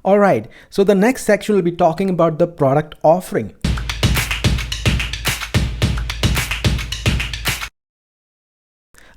All right, so the next section will be talking about the product offering.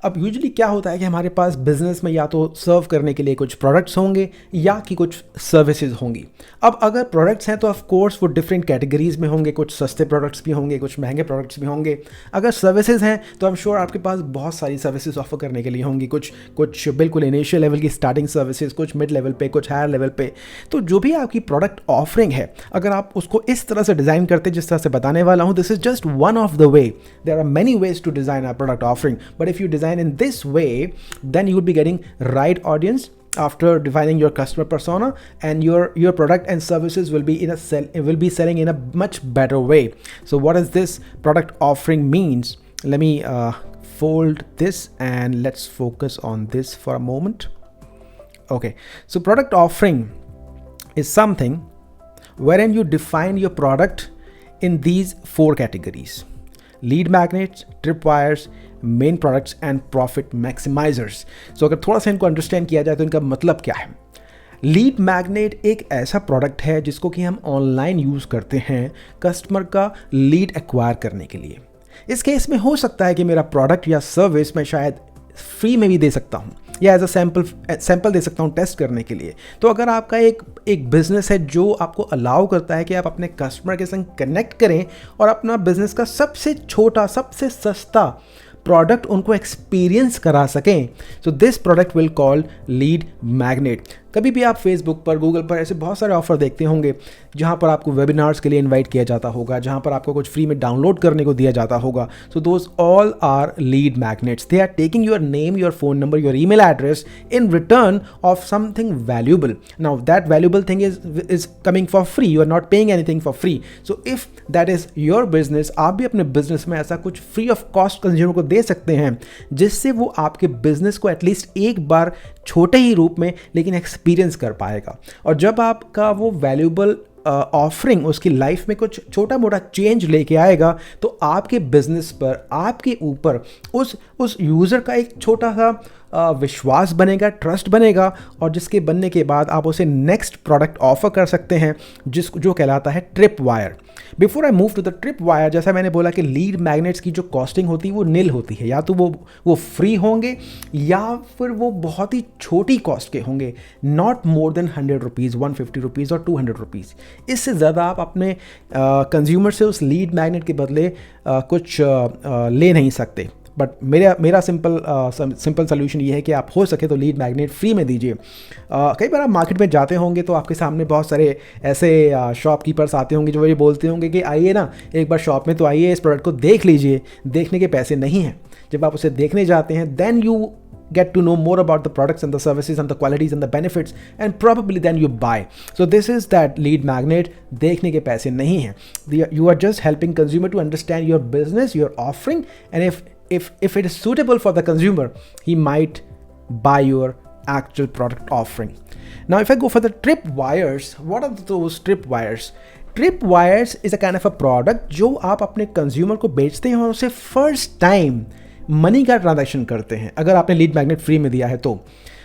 अब usually क्या होता है कि हमारे पास बिजनेस में या तो सर्व करने के लिए कुछ प्रोडक्ट्स होंगे या कि कुछ सर्विसेज होंगी। अब अगर प्रोडक्ट्स हैं तो ऑफ कोर्स वो डिफरेंट कैटेगरीज में होंगे, कुछ सस्ते प्रोडक्ट्स भी होंगे, कुछ महंगे प्रोडक्ट्स भी होंगे। अगर सर्विसेज हैं तो आई एम श्योर आपके पास बहुत सारी सर्विसेज ऑफर करने के लिए होंगी, कुछ बिल्कुल इनिशियल लेवल की स्टार्टिंग सर्विसेज, कुछ मिड लेवल पे, कुछ हायर लेवल पे। तो जो भी आपकी प्रोडक्ट ऑफरिंग है, अगर आप उसको इस तरह से डिज़ाइन करते जिस तरह से बताने वाला हूँ, this is just one of the way. There are many ways to design our product offering, but if you design in this way, then you would be getting right audience after defining your customer persona, and your product and services will be selling in a much better way. So what does this product offering means? Let me fold this and let's focus on this for a moment. Okay, so product offering is something wherein you define your product in these 4 categories: lead magnets, tripwires, main products and profit maximisers. So अगर थोड़ा सा इनको understand किया जाए तो इनका मतलब क्या है। लीड मैग्नेट एक ऐसा प्रोडक्ट है जिसको कि हम ऑनलाइन यूज़ करते हैं कस्टमर का लीड एक्वायर करने के लिए। इस केस में हो सकता है कि मेरा प्रोडक्ट या सर्विस मैं शायद फ्री में भी दे सकता हूँ या एज अ सैम्पल दे सकता हूँ टेस्ट करने के लिए। तो अगर आपका एक बिजनेस है जो आपको अलाउ करता है कि आप अपने कस्टमर के संग कनेक्ट करें और अपना बिजनेस का सबसे छोटा, सबसे सस्ता प्रोडक्ट उनको एक्सपीरियंस करा सकें, so this product will called lead magnet. कभी भी आप फेसबुक पर, गूगल पर ऐसे बहुत सारे ऑफर देखते होंगे जहाँ पर आपको वेबिनार्स के लिए इनवाइट किया जाता होगा, जहाँ पर आपको कुछ फ्री में डाउनलोड करने को दिया जाता होगा। So those all are lead magnets. They are taking your name, your phone number, your email address in return of something valuable. Now that valuable thing is coming for free, you are not paying anything for free. So if that is your business, आप भी अपने business में ऐसा कुछ free of cost consumer को दे सकते हैं जिससे वो आपके बिजनेस को एटलीस्ट एक बार छोटे ही रूप में लेकिन एक्सपीरियंस कर पाएगा। और जब आपका वो वैल्यूबल ऑफरिंग उसकी लाइफ में कुछ छोटा मोटा चेंज लेके आएगा तो आपके बिजनेस पर, आपके ऊपर उस यूज़र का एक छोटा सा विश्वास बनेगा, ट्रस्ट बनेगा, और जिसके बनने के बाद आप उसे नेक्स्ट प्रोडक्ट ऑफर कर सकते हैं जो कहलाता है trip wire. Before I move to the trip wire, जैसा मैंने बोला कि लीड मैग्नेट्स की जो कॉस्टिंग होती है वो निल होती है, या तो वो फ्री होंगे या फिर वो बहुत ही छोटी कॉस्ट के होंगे, not more than 100 rupees, 150 rupees और 200 रुपीज़। इससे ज़्यादा आप अपने कंज्यूमर से उस लीड मैग्नेट के बदले कुछ ले नहीं सकते। बट मेरा सिंपल सोल्यूशन ये है कि आप हो सके तो लीड मैग्नेट फ्री में दीजिए। कई बार आप मार्केट में जाते होंगे तो आपके सामने बहुत सारे ऐसे शॉपकीपर्स आते होंगे जो ये बोलते होंगे कि आइए ना, एक बार शॉप में तो आइए, इस प्रोडक्ट को देख लीजिए, देखने के पैसे नहीं हैं। जब आप उसे देखने जाते हैं then you get to know more about the products and the services and the qualities and the benefits, and probably then you buy. So this is that lead magnet, देखने के पैसे नहीं हैं। You are just helping consumer to understand your business, your offering, and if it is suitable for the consumer, he might buy your actual product offering. Now if I go for the trip wires, what are those trip wires? Trip wires is a kind of a product जो आप अपने consumer को बेचते हैं और उसे first time money का transaction करते हैं। अगर आपने लीड मैग्नेट फ्री में दिया है तो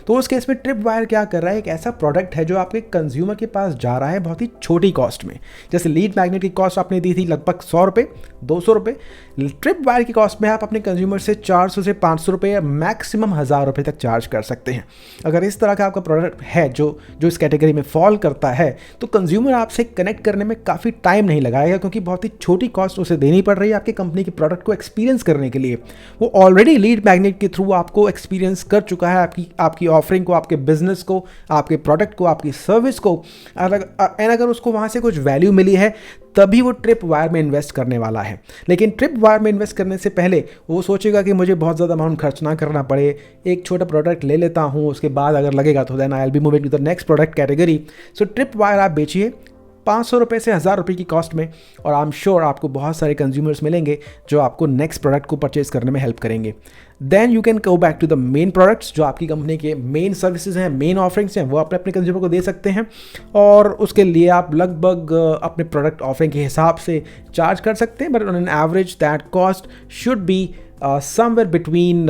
उस केस में ट्रिप वायर क्या कर रहा है, एक ऐसा प्रोडक्ट है जो आपके कंज्यूमर के पास जा रहा है बहुत ही छोटी कॉस्ट में। जैसे लीड मैग्नेट की कॉस्ट आपने दी थी लगभग 100 रुपये, 200 रुपये, ट्रिप वायर की कॉस्ट में आप अपने कंज्यूमर से 400 से 500 रुपये या मैक्सिमम 1000 रुपये तक चार्ज कर सकते हैं। अगर इस तरह का आपका प्रोडक्ट है जो इस कैटेगरी में फॉल करता है तो कंज्यूमर आपसे कनेक्ट करने में काफ़ी टाइम नहीं लगाएगा, क्योंकि बहुत ही छोटी कॉस्ट उसे देनी पड़ रही है आपकी कंपनी के प्रोडक्ट को एक्सपीरियंस करने के लिए। वो ऑलरेडी लीड मैग्नेट के थ्रू आपको एक्सपीरियंस कर चुका है आपकी ऑफरिंग को, आपके बिजनेस को, आपके प्रोडक्ट को, आपकी सर्विस को। अगर उसको वहाँ से कुछ वैल्यू मिली है तभी वो ट्रिप वायर में इन्वेस्ट करने वाला है। लेकिन ट्रिप वायर में इन्वेस्ट करने से पहले वो सोचेगा कि मुझे बहुत ज़्यादा अमाउंट खर्च ना करना पड़े, एक छोटा प्रोडक्ट ले लेता हूँ, उसके बाद अगर लगेगा तो then I will be moving to the next product category. So trip wire आप बेचिए 500 रुपये से 1000 रुपये की कॉस्ट में, और आई एम श्योर आपको बहुत सारे कंज्यूमर्स मिलेंगे जो आपको नेक्स्ट प्रोडक्ट को परचेज करने में हेल्प करेंगे। Then you can go back to the main products, जो आपकी कंपनी के मेन सर्विसेज हैं, मेन ऑफरिंग्स हैं, वो अपने कंज्यूमर को दे सकते हैं, और उसके लिए आप लगभग अपने प्रोडक्ट ऑफरिंग के हिसाब से चार्ज कर सकते हैं। But on an average that cost should be somewhere between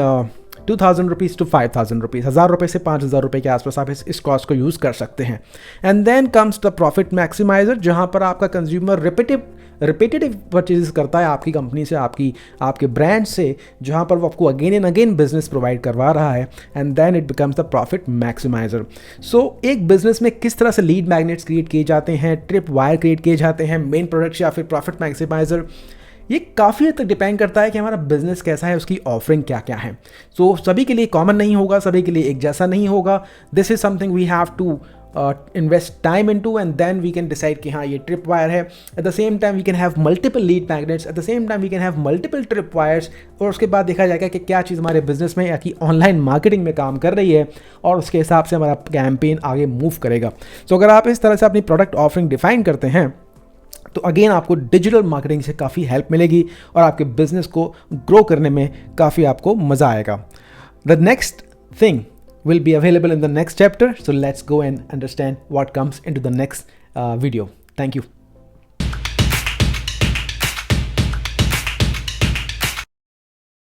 ₹2,000 to ₹5,000, ₹1,000 से ₹5,000 के आसपास आप इस कॉस्ट को यूज़ कर सकते हैं। And then comes the profit maximiser, जहाँ पर आपका कंज्यूमर रिपीटेटिव परचेजेस करता है आपकी कंपनी से, आपके ब्रांड से, जहाँ पर वो आपको again and again business provide करवा रहा है, and then it becomes the profit maximiser. So एक बिजनेस में किस तरह से लीड मैग्नेट्स क्रिएट किए जाते हैं, ट्रिप वायर क्रिएट किए जाते हैं, मेन प्रोडक्ट्स या फिर प्रॉफिट मैक्सिमाइजर, ये काफ़ी हद तक डिपेंड करता है कि हमारा बिजनेस कैसा है, उसकी ऑफरिंग क्या क्या है। सो सभी के लिए कॉमन नहीं होगा, सभी के लिए एक जैसा नहीं होगा। This is something we have to invest time into, and then we can decide कि हाँ ये ट्रिप वायर है। At the same time we can have multiple lead magnets, at the same time we can have multiple trip wires, और उसके बाद देखा जाएगा कि क्या चीज़ हमारे बिजनेस में या कि ऑनलाइन मार्केटिंग में काम कर रही है, और उसके हिसाब से हमारा कैंपेन आगे मूव करेगा। सो अगर आप इस तरह से अपनी प्रोडक्ट ऑफरिंग डिफाइन करते हैं तो अगेन आपको डिजिटल मार्केटिंग से काफ़ी हेल्प मिलेगी और आपके बिजनेस को ग्रो करने में काफ़ी आपको मज़ा आएगा। The next thing will be available in the next chapter, so let's go and understand what comes into the next video. Thank you.